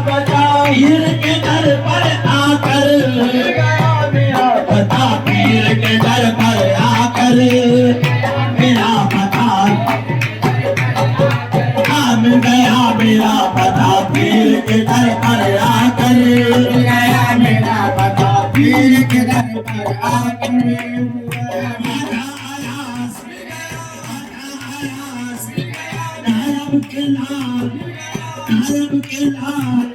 पीर के दर पर आकर मिल गया मेरा पता, पीर के दर पर आकर मेरा पता मिल गया मेरा पता, पीर के दर पर आकर मिल गया मेरा पता, पीर के दर पर आकर के लाल, नायब के लाल,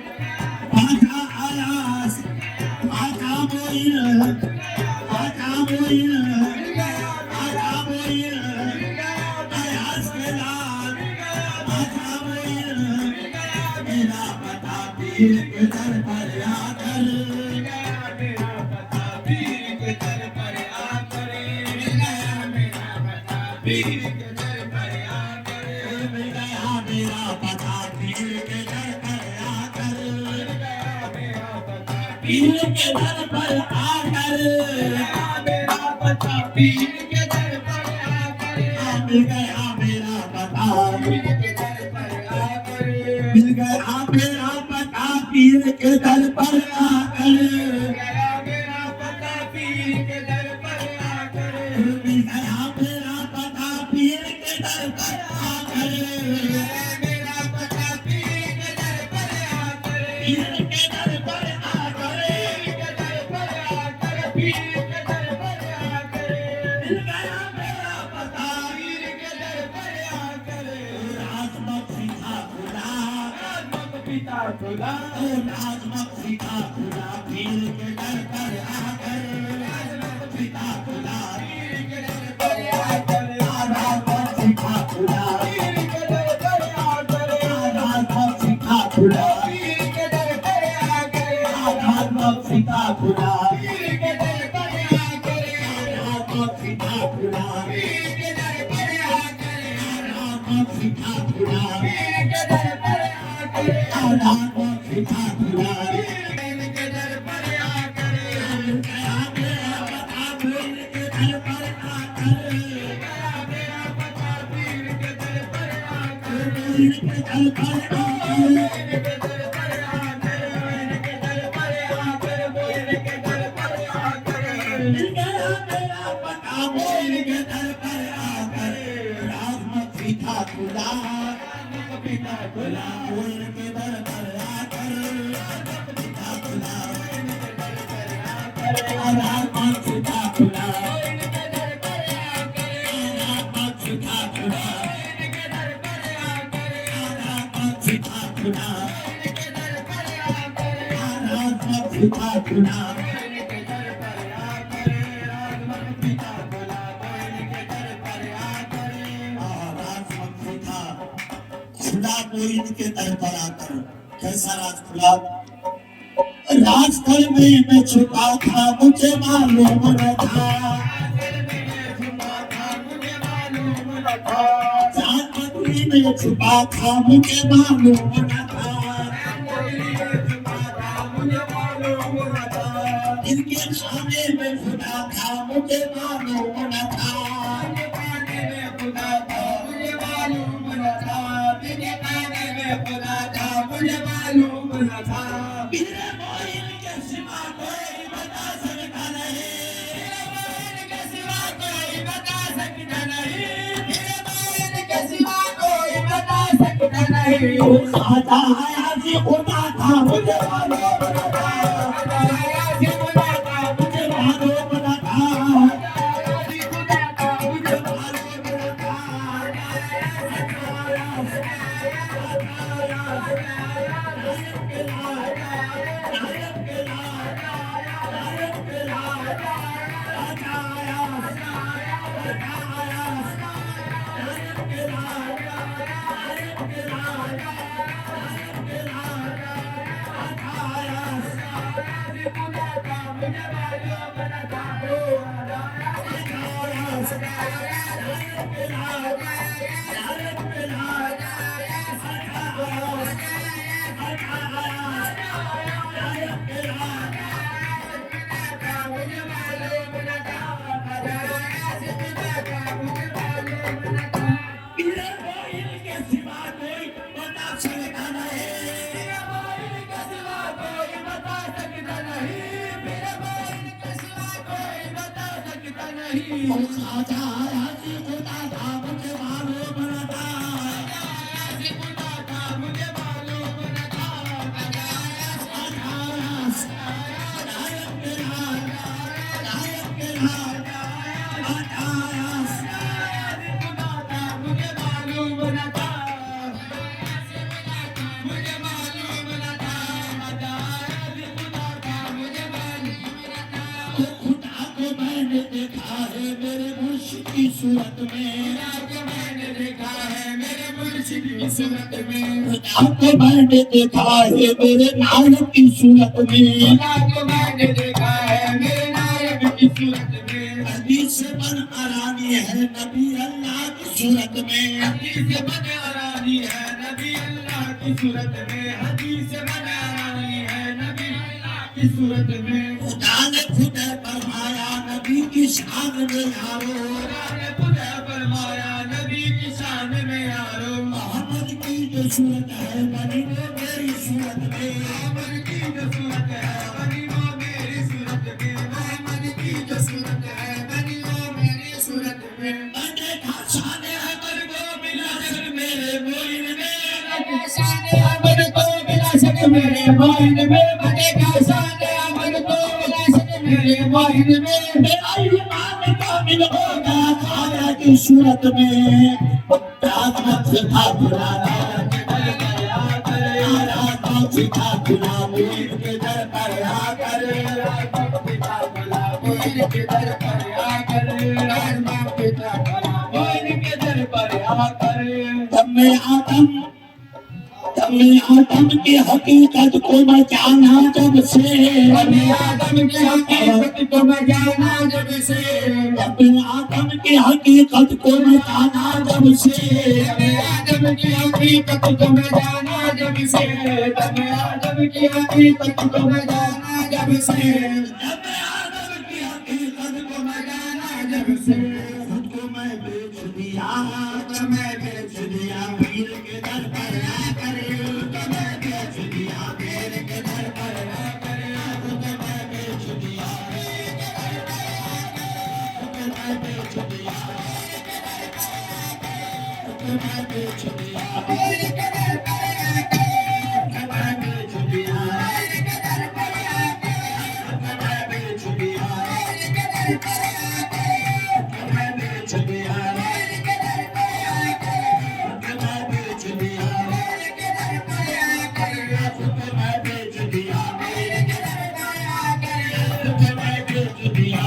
आजा आयास, आजा मोइन, आजा मोइन, आजा मोइन, आयास के लाल, आजा मोइन, मेरा पता पीर के दर पर आकर, मेरा पता पीर के दर पर आकर, मेरा पता पीर के दर पर आकर, मिल गया मेरा पता पीर के दर पर आकर, मेरा पता पीर के दर पर आकर, मेरा पता पीर के दर पर आकर, मिल गया मेरा पता पीर के दर पर आकर, मिल गया मेरा पता पीर के दर पर आकर, मेरा पता पीर के दर पर आकर, मिल गया मेरा पता पीर के दर पर आकर, मेरा पता पीर के दर पर आकर, पीर के दर पर आकर, पीर के दर पर आकर, मिल गया मेरा पता पीर के दर पर आकर, राजमक सीता खुदा, राजमक पिता खुदा, राजमक सीता खुदा, पीर के दर पर आकर, राजमक पिता खुदा, पीर के दर पर आकर, राजमक सीता खुदा, पीर के दर पर आकर, राजमक सीता खुदा, पीर के दर पर आकर, राजमक सीता खुदा, पीर के दर पर आकर, राजमक सीता खुदा, पीर के दर पर आकर, राजमक सीता खुदा, पीर के दर पर आकर, राजमक सीता खुदा, पीर के दर पर आकर, गया मेरा पता पीर के दर पर आकर, गया मेरा पता पीर के दर पर आकर, पीर के दर पर आकर, पीर के दर पर आकर, पीर के दर पर आकर, पीर के दर पर आकर, मिल गया मेरा पता पीर के दर पर आकर, राजमक सीता खुदा, राजमक पिता खुदा, पीर के दर पर आकर, राजमक पिता खुदा, पीर के दर पर आकर, राजमक सीता खुदा, पीर के दर पर आकर, राजमक सीता खुदा, पीर के दर पर आकर, राजमक सीता खुदा, पीर के दर पर आकर, राजमक सीता खुदा, पीर के दर पर आकर, राजमक सीता खुदा, पीर के दर पर आकर, राजमक सीता खुदा मोइन के दर पर आकर, कैसा राज खुला, राजस्थल में मैं छुपा था मुझे मालूम न था, जानमंडी में छुपा था मुझे मालूम न था, इनके खाने में खुदा था मुझे मालूम न था, खाने में खुदा था मुझे मालूम न था, खाने में खुदा था मुझे मालूम न था, मेरे मोइन के सिवा कोई बता सकता नहीं, मेरे मोइन के सिवा कोई बता सकता नहीं, मेरे मोइन के सिवा कोई बता सकता नहीं, खाता आया जी खुदा था मुझे मालूम न था, खाता आया जी खुदा था मुझे मालूम न था, खाता आया जी खुदा था मुझे मालूम न था, खाजा राजी खुदा था मुझे मालूम न था, राजी खुदा था मुझे मालूम न था, सूरत में मैंने देखा है मेरे मुर्शिद की सूरत में, खुदा को मैंने देखा है मेरे नायक की सूरत में, खुदा को मैंने देखा है मेरे नायक की सूरत में, हदीस बन अरानी है नबी अल्लाह की सूरत में, हदीस बन अरानी है नबी अल्लाह की सूरत में, हदीस बन अरानी है नबी अल्लाह की सूरत में, खुदा ने खुद फरमाया नबी की शान में यारो, सूरत है बनी वो मेरी सूरत में, मोहम्मद की जो सूरत है बनी वो मेरी सूरत में, मोहम्मद की जो सूरत है बनी वो मेरी सूरत में, मैंने शान अहमद को मिला जग मेरे मोइन में, मैंने शान अहमद को मिला जग मेरे मोइन में, मैंने शान अहमद को मिला जग मेरे मोइन में, मेरा ईमान कामिल होगा खाजा की सूरत में, रात था पुराना पिता गुलाम के दर पर आकर, पिता गुलाम के दर पर आकर, पिता गुलाम के दर पर आकर, तब मैं आदम की हकीकत को मैं जाना जब से, आदम की हकीकत को मैं जाना जब से, आदम की हकीकत को मैं जाना जब से, आदम की हकीकत को मैं जाना जब से, आदम की हकीकत को मैं जाना जब से, आदम की हकीकत को मैं जाना जब से, खुद को मैं बेच दिया, मैं बेच दिया पीर के दर पर आकर, मैं बेच दिया पीर के दर पर आकर, खुद मैं बेच दिया, मैं बेच दिया, मैं बेच दिया, बेच दिया, मैं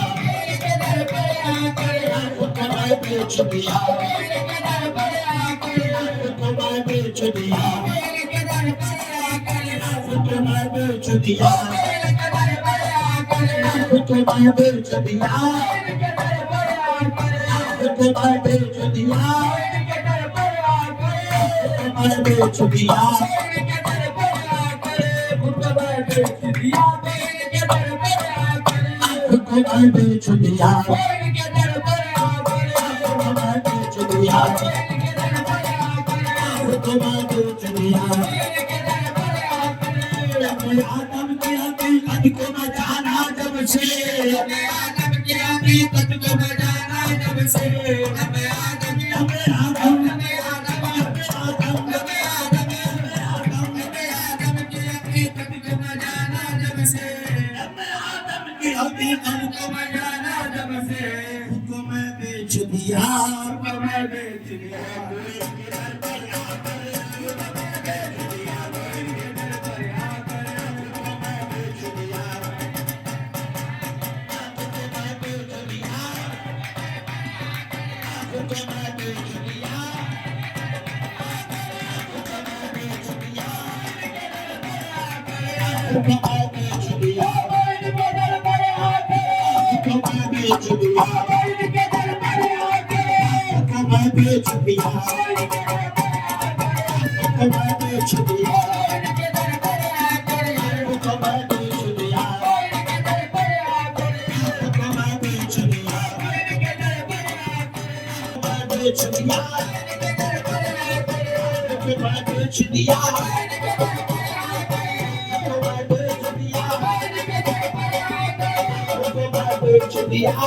बेच दिया, मैं बेच दिया, मैं बेच दिया, मैं बेच दिया, मैं बेच दिया, मैं बेच दिया, आदम की हकीकत को मैं जाना जब से, आदम की हकीकत को मैं जाना जब से, मैं बेच दिया, मैं बेच दिया, Yeah.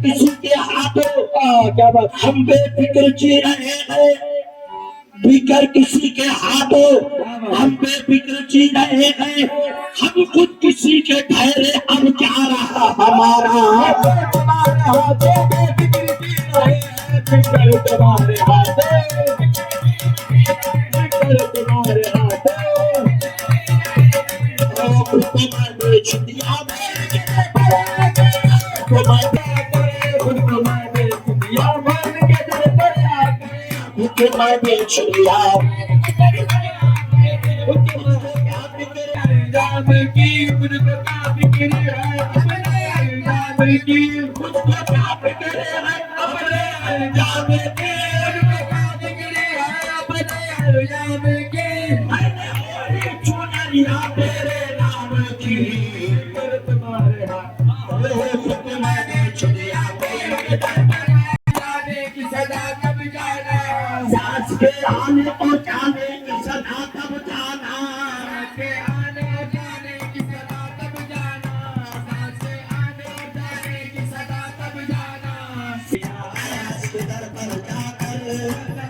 किसी के हाथों क्या बात हम बेफिक्र जी रहे हैं, बिकर किसी के हाथों हम बेफिक्र जी रहे हैं, हम खुद किसी के ठहरे अब क्या रहा हमारा तुम्हारे हाथों बेफिक्र जी रहे हैं, बिकर तुम्हारे हाथों बिकर तुम्हारे हाथों तुम्हें बेच दिया तुम्हें बेच दिया की मुझको क्या फिक्र है अपने अंजाम की मुझको क्या फिक्र है अपने अंजाम की मुझको क्या फिक्र है अपने अंजाम की मैंने चुनरिया तेरे नाम की तुम्हारे हाथ तुम्हें बेच दिया की सदा कब जाना सास के आने और जाने की सदा कब जाना के आने और जाने की सदा कब जाना सास के आने और जाने की सदा कब जाना आयास के दर पर जाकर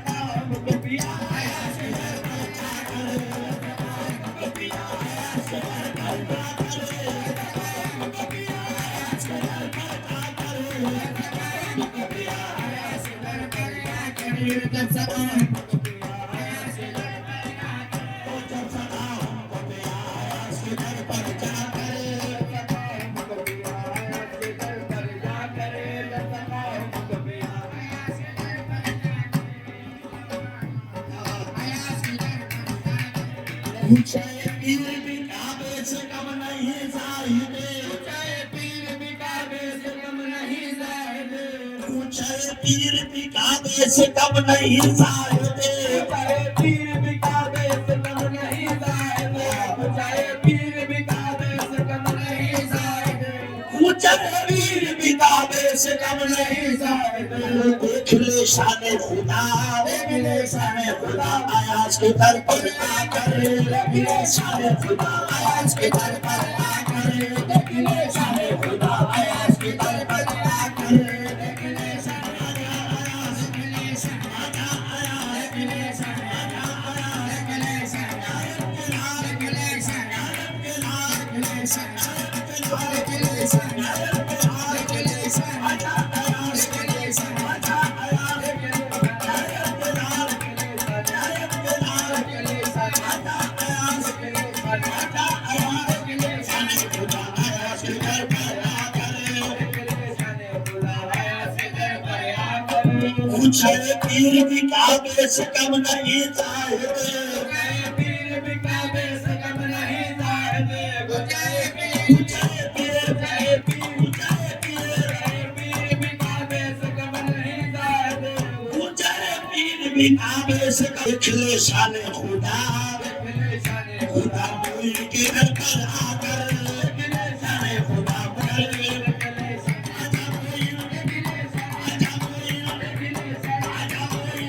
हमको पिया आयास के दर पर जाकर हमको पिया आयास के दर पर जाकर हमको पिया आयास के दर पर जाकर हमको पिया आयास के दर पर जाकर जब सदा हमको पिया आयास के दर पर जाकर जब सदा हमको पिया आयास के दर पर जाकर हमको पिया आयास के दर पर जाकर जब सदा हमको पिया आयास के दर पर जाकर आयास के दर पर ऊंचे पीर भी काबे से कम नहीं जाहिदे, ऊंचे पीर भी काबे से कम नहीं जाहिदे, ऊंचे पीर भी काबे से कम नहीं जाहिदे, ऊंचे पीर भी काबे से कम नहीं जाहिदे, ऊंचे पीर भी काबे से कम नहीं जाहिदे, ऊंचे पीर भी काबे से कम नहीं जाहिदे। देख ले शान खुदा, देख ले शान खुदा, आयाज के दर पर आकर, देख ले शान खुदा, आयाज के दर पर आकर, देख ले शान खुदा, आयाज के दर पर आकर, देख ले शान आया आया, देख ले शान आया आया, देख ले शान आया आया, देख ले शान आया देख ले शान आया देख ले शान देख ले शान आया देख ले शान आया आया, देख ले शान आया आया, देख ले ऊंचे पीर भी काबे से कम नहीं जाहिदे, पीर भी काबे से कम नहीं जाहिदे, ऊंचे पीर भी काबे से कम नहीं जाहिदे, ऊंचे पीर भी काबे से कम। देख ले शान खुदा, देख ले शान खुदा, कोई के दर पर आकर, देख ले शान खुदा, देख ले शान आजा कोई, देख ले शान आजा कोई, देख ले शान आजा कोई,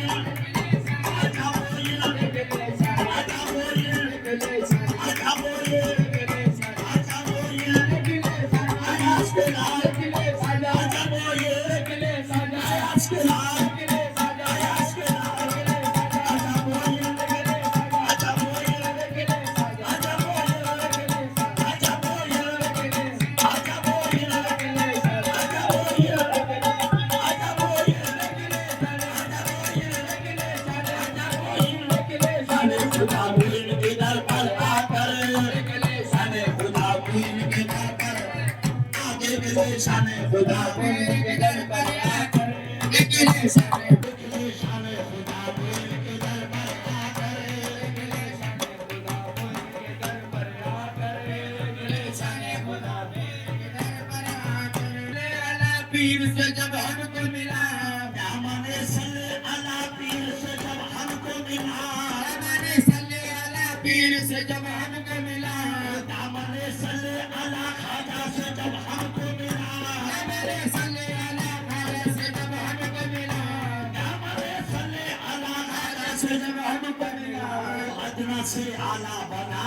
आजा कोई, देख ले शान आजा कोई, देख ले शान आजा कोई, देख ले शान आजा कोई, देख ले शान आयास के नाम, देख ले शान आजा कोई, देख ले शान आयास के नाम, देख ले शान आयास के नाम, देख ले शान आजा कोई, देख ले शान आजा कोई, देख ले शान आजा कोई, देख ले शान आजा कोई, देख ले शान आजा कोई, देख ले शान आजा कोई, देख ले आजा कोई, देख ले शान आजा कोई, देख ले शान आजा कोई, देख ले शान खुदा पीर के दर पर आकर, देख ले शान खुदा पीर के दर पर आगे, देख ले शान खुदा पीर के दर पर आकर, देख ले शान खुदा पीर के दर पर आकर, देख ले शान खुदा पीर के दर पर आकर, देख ले शान खुदा पीर के दर पर आकर। ले अला पीर से जब हमको मिला, दामने सल्ले अला पीर से जब हमको मिला, दामने सल्ले अला पीर से जब हमको मिला, दामने सल्ले अला खाजा से जब हमको मिला, दामने सल्ले अला खाजा से जब हमको मिला, दामने सल्ले अला खाजा से जब हमको मिला, अदना से आला बना,